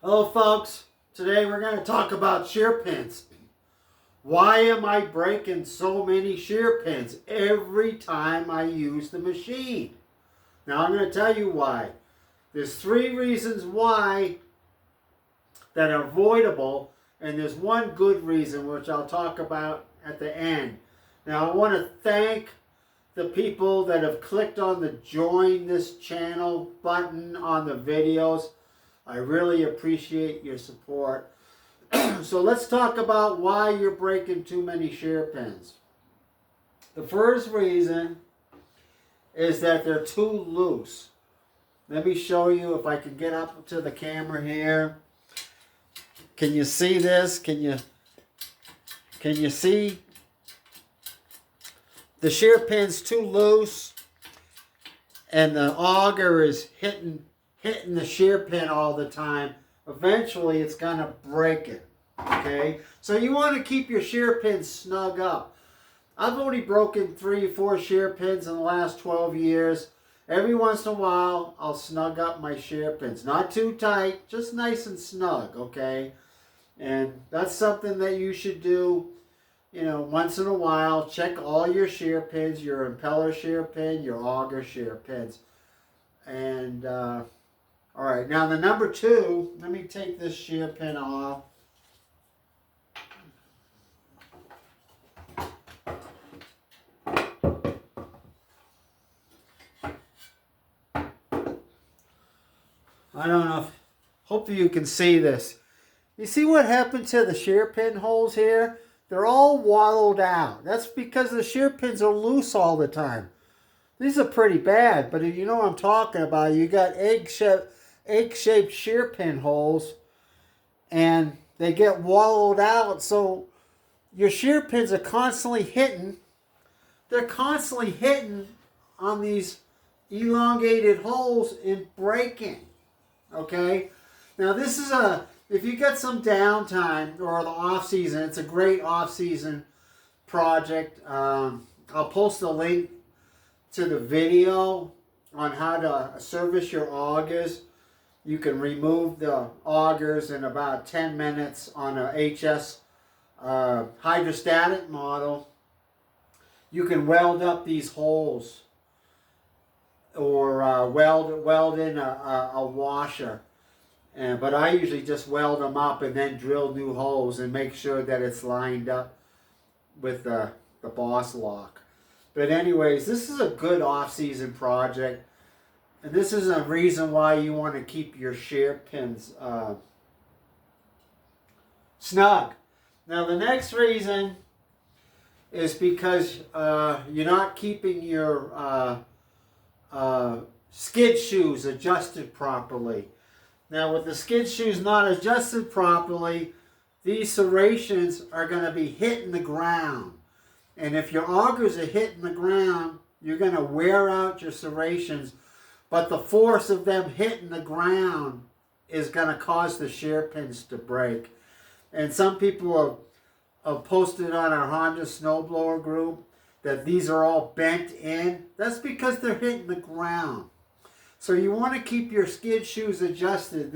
Hello folks, today we're going to talk about shear pins. Why am I breaking so many shear pins every time I use the machine? Now I'm going to tell you why. There's 3 reasons why that are avoidable, and there's one good reason which I'll talk about at the end. Now I want to thank the people that have clicked on the join this channel button on the videos. I really appreciate your support. So let's talk about why you're breaking too many shear pins. The first reason is that they're too loose. Let me show you if I can get up to the camera here. Can you see this? Can you see? The shear pin's too loose and the auger is hitting the shear pin all the time. Eventually it's going to break it. Okay? So you want to keep your shear pins snug up. I've only broken 3 or 4 shear pins in the last 12 years. Every once in a while I'll snug up my shear pins. Not too tight, just nice and snug, okay? And that's something that you should do, you know, once in a while. Check all your shear pins, your impeller shear pin, your auger shear pins. And all right, now the number 2, let me take this shear pin off. I don't know, hopefully you can see this. You see what happened to the shear pin holes here? They're all wallowed out. That's because the shear pins are loose all the time. These are pretty bad, but you know what I'm talking about. You got egg-shaped shear pin holes, and they get wallowed out, so your shear pins are constantly hitting. They're constantly hitting on these elongated holes and breaking. Okay? Now this is if you get some downtime or the off season, it's a great off season project. I'll post a link to the video on how to service your augers. You can remove the augers in about 10 minutes on a HS hydrostatic model. You can weld up these holes or weld in a washer. But I usually just weld them up and then drill new holes and make sure that it's lined up with the boss lock. But anyways, this is a good off-season project. And this is a reason why you want to keep your shear pins snug. Now the next reason is because you're not keeping your skid shoes adjusted properly. Now with the skid shoes not adjusted properly, these serrations are going to be hitting the ground. And if your augers are hitting the ground, you're going to wear out your serrations. But the force of them hitting the ground is going to cause the shear pins to break. And some people have posted on our Honda Snowblower group that these are all bent in. That's because they're hitting the ground. So you want to keep your skid shoes adjusted.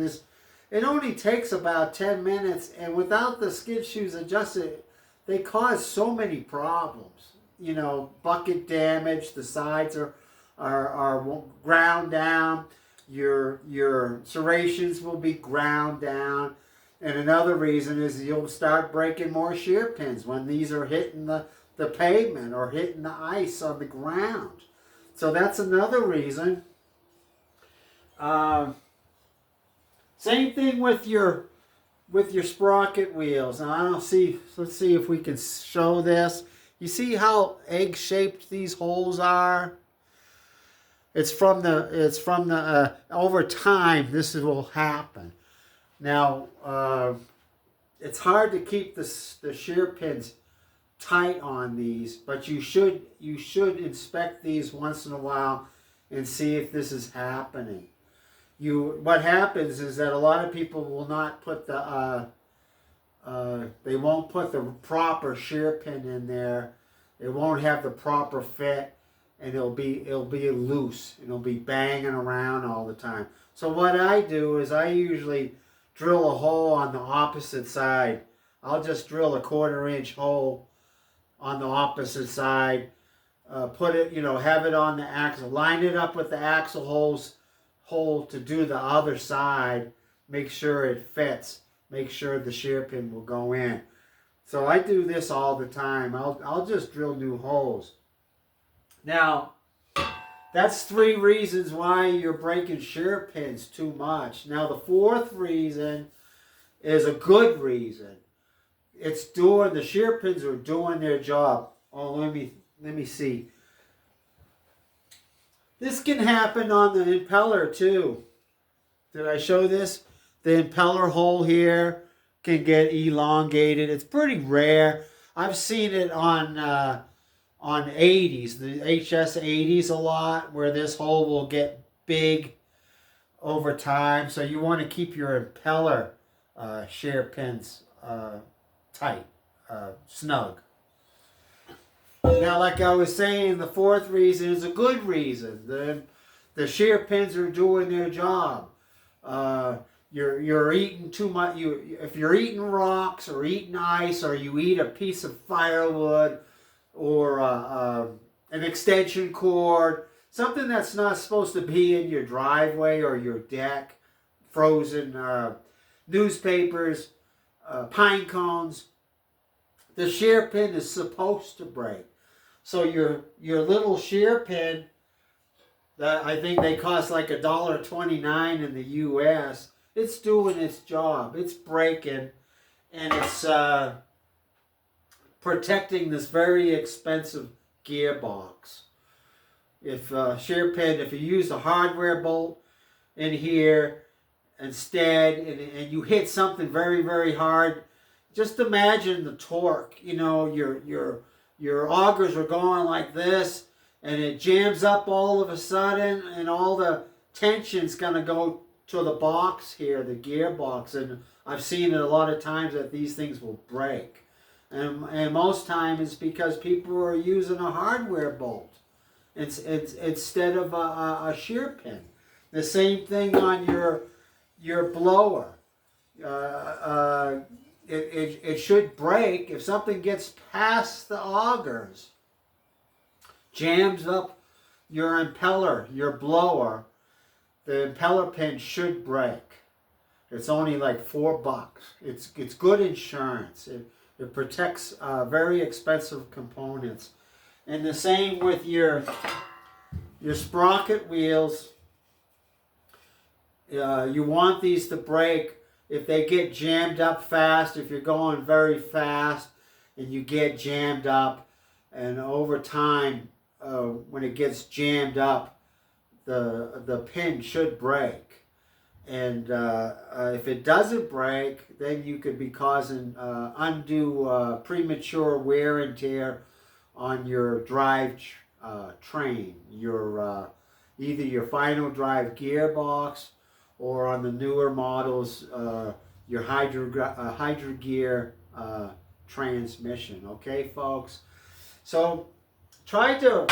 It only takes about 10 minutes, and without the skid shoes adjusted, they cause so many problems. You know, bucket damage, the sides are ground down, your serrations will be ground down, and another reason is you'll start breaking more shear pins when these are hitting the pavement or hitting the ice on the ground. So that's another reason. Same thing with your sprocket wheels. Now let's see if we can show this. You see how egg-shaped these holes are? It's from the over time this will happen. Now it's hard to keep the shear pins tight on these, but you should inspect these once in a while and see if this is happening. What happens is that a lot of people will not put they won't put the proper shear pin in there. It won't have the proper fit, and it'll be loose. It'll be banging around all the time. So what I do is I usually drill a hole on the opposite side. I'll just drill a 1/4 inch hole on the opposite side. Put it, have it on the axle. Line it up with the axle hole to do the other side. Make sure it fits. Make sure the shear pin will go in. So I do this all the time. I'll just drill new holes. Now, that's 3 reasons why you're breaking shear pins too much. Now, the 4th reason is a good reason. The shear pins are doing their job. Oh, let me see. This can happen on the impeller too. Did I show this? The impeller hole here can get elongated. It's pretty rare. I've seen it on 80s, the HS 80s a lot, where this hole will get big over time. So you want to keep your impeller shear pins tight, snug. Now, like I was saying, the 4th reason is a good reason. The shear pins are doing their job. You're eating too much. If you're eating rocks or eating ice, or you eat a piece of firewood or an extension cord, something that's not supposed to be in your driveway or your deck, frozen newspapers, pine cones, the shear pin is supposed to break. So your little shear pin, that I think they cost like $1.29 in the U.S., it's doing its job. It's breaking, and it's protecting this very expensive gearbox. If you use a hardware bolt in here instead, and you hit something very, very hard, just imagine the torque. Your augers are going like this, and it jams up all of a sudden, and all the tension's going to go to the box here, the gearbox. And I've seen it a lot of times that these things will break. And most time it's because people are using a hardware bolt instead of a shear pin. The same thing on your blower. It should break if something gets past the augers, jams up your impeller, your blower. The impeller pin should break. It's only like $4. It's good insurance. It protects very expensive components. And the same with your sprocket wheels. You want these to break if they get jammed up fast. If you're going very fast and you get jammed up, and over time, when it gets jammed up, the pin should break. And if it doesn't break, then you could be causing undue premature wear and tear on your drive train, either your final drive gearbox, or on the newer models, your hydro gear transmission. Okay, folks. So try to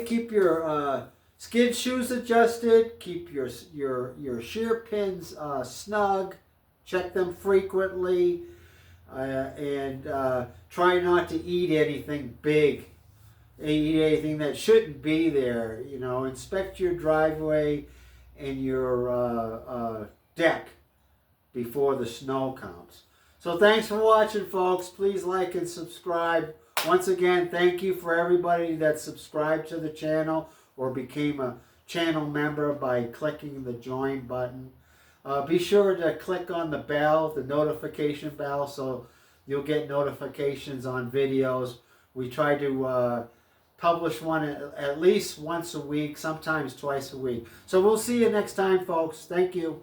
keep your skid shoes adjusted. Keep your shear pins snug. Check them frequently, and try not to eat anything big. Eat anything that shouldn't be there. Inspect your driveway and your deck before the snow comes. So thanks for watching, folks. Please like and subscribe. Once again, thank you for everybody that subscribed to the channel or became a channel member by clicking the join button. Be sure to click on the bell, the notification bell, so you'll get notifications on videos. We try to publish one at least once a week, sometimes twice a week. So we'll see you next time, folks. Thank you.